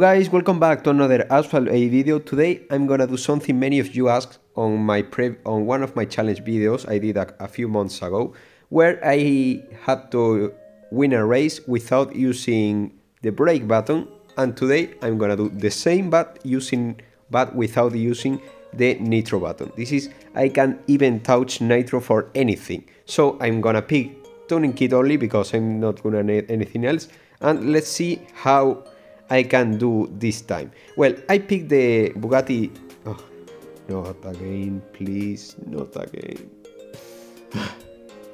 guys, welcome back to another Asphalt A video. Today I'm gonna do something many of you asked on one of my challenge videos I did a few months ago, where I had to win a race without using the brake button, and today I'm gonna do the same but without using the Nitro button. This is, I can even touch Nitro for anything. So I'm gonna pick tuning kit only because I'm not gonna need anything else, and let's see how I can do this time. Well, I picked the Bugatti. Oh, not again, please, not again.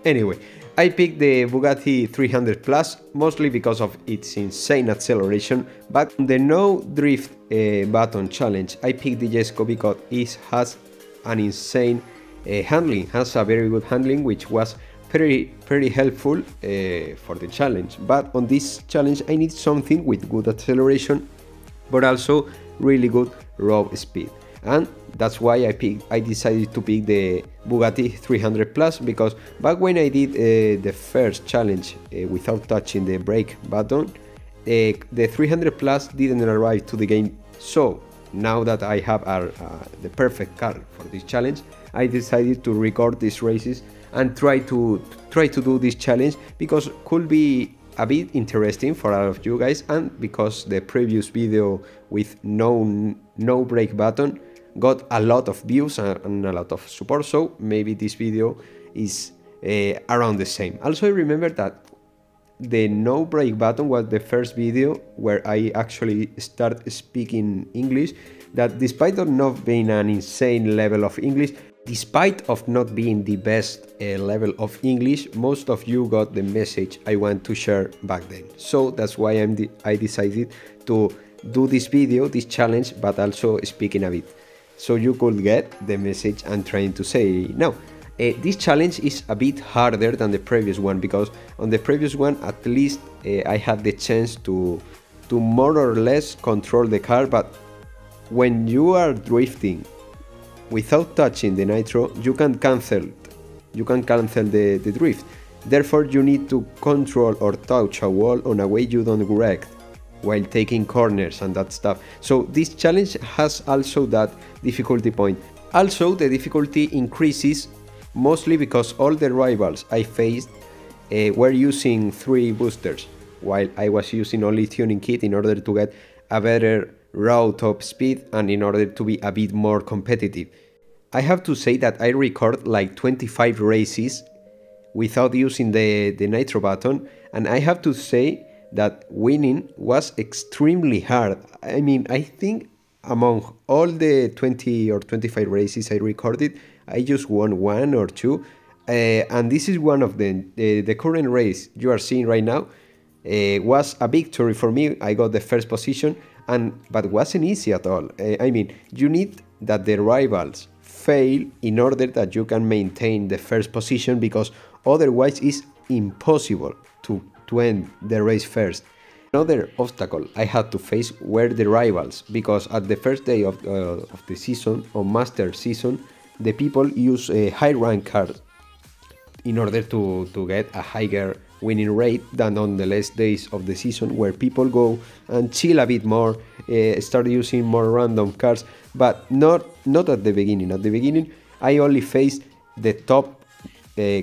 Anyway, I picked the Bugatti 300 Plus mostly because of its insane acceleration, but the no drift button challenge I picked the Jesco because it has an insane handling, has a very good handling, which was pretty helpful for the challenge. But on this challenge I need something with good acceleration but also really good road speed, and that's why I decided to pick the Bugatti 300 Plus, because back when I did the first challenge without touching the brake button, the 300 Plus didn't arrive to the game. So now that I have the perfect car for this challenge, I decided to record these races and try to do this challenge, because it could be a bit interesting for all of you guys, and because the previous video with no brake button got a lot of views and a lot of support, so maybe this video is around the same. Also, I remember that the no brake button was the first video where I actually start speaking English, that despite of not being an insane level of English, despite of not being the best level of English, most of you got the message I want to share back then. So that's why I decided to do this video, this challenge, but also speaking a bit, so you could get the message I'm trying to say now. This challenge is a bit harder than the previous one, because on the previous one at least I had the chance to more or less control the car, but when you are drifting without touching the Nitro, you can cancel the drift. Therefore you need to control or touch a wall on a way you don't wreck while taking corners and that stuff. So this challenge has also that difficulty point. Also, the difficulty increases mostly because all the rivals I faced were using 3 boosters, while I was using only tuning kit in order to get a better raw top speed and in order to be a bit more competitive. I have to say that I record like 25 races without using the Nitro button, and I have to say that winning was extremely hard. I mean, I think among all the 20 or 25 races I recorded, I just won 1 or 2, and this is one of them. The current race you are seeing right now was a victory for me. I got the first position, but wasn't easy at all. I mean, you need that the rivals fail in order that you can maintain the first position, because otherwise it's impossible to end the race first. Another obstacle I had to face were the rivals, because at the first day of the season, on Master Season, the people use high rank cars in order to get a higher winning rate than on the last days of the season, where people go and chill a bit more, start using more random cars, but not at the beginning. At the beginning I only faced the top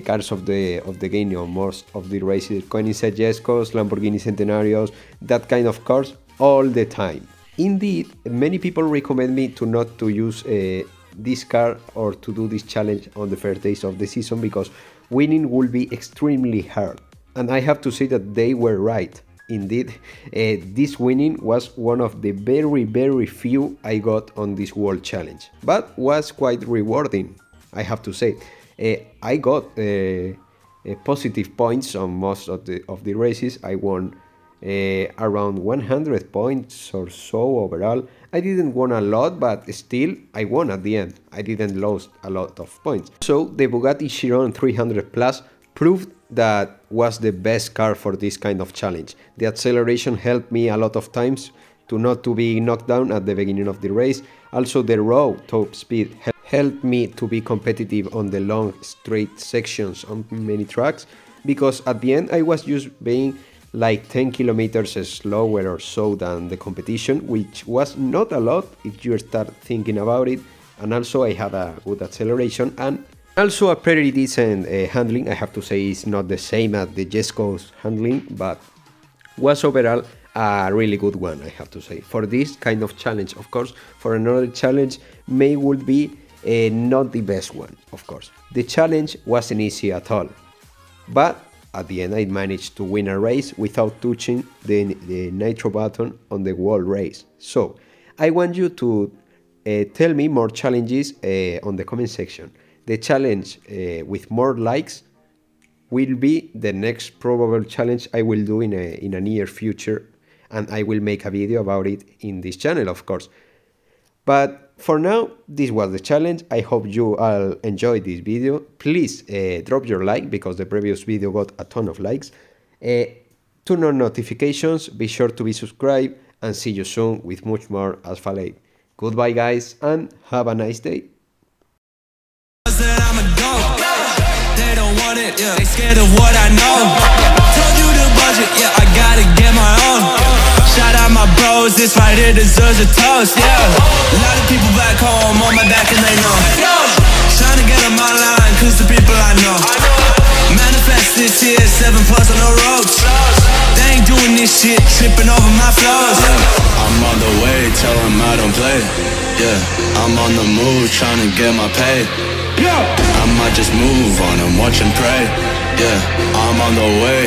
cars of the game on most of the races, Koenigsegg Jescos, Lamborghini Centenarios, that kind of cars all the time. Indeed, many people recommend me to not to use this car or to do this challenge on the first days of the season, because winning will be extremely hard. And I have to say that they were right. Indeed, this winning was one of the very few I got on this world challenge, but was quite rewarding, I have to say. I got positive points on most of the races. I won around 100 points or so overall. I didn't win a lot, but still I won at the end. I didn't lose a lot of points. So the Bugatti Chiron 300 Plus proved that was the best car for this kind of challenge. The acceleration helped me a lot of times not to be knocked down at the beginning of the race. Also, the raw top speed helped me to be competitive on the long straight sections on many tracks, because at the end I was just being like 10 kilometers slower or so than the competition, which was not a lot if you start thinking about it. And also I had a good acceleration and also a pretty decent handling. I have to say it's not the same as the Jesco's handling, but was overall a really good one, I have to say. For this kind of challenge, of course, for another challenge may would be not the best one, of course. The challenge wasn't easy at all, but at the end I managed to win a race without touching the Nitro button on the wall race. So I want you to tell me more challenges on the comment section. The challenge with more likes will be the next probable challenge I will do in a near future, and I will make a video about it in this channel, of course. But for now, this was the challenge. I hope you all enjoyed this video. Please drop your like, because the previous video got a ton of likes. Turn on notifications, be sure to be subscribed, and see you soon with much more Asphalt. Goodbye guys, and have a nice day. They don't want it, yeah. They scared of what I know. Told you the budget, yeah, I gotta get my own. Shout out my bros, this right here deserves a toast, yeah. A lot of people back home on my back and they know. Trying to get on my line, cause the people I know. Manifest this year, 7+ on the ropes. They ain't doing this shit, tripping over my flows. I'm on the way, tell them I don't play. Yeah, I'm on the move, trying to get my pay. I might just move on and watch and pray. Yeah, I'm on the way.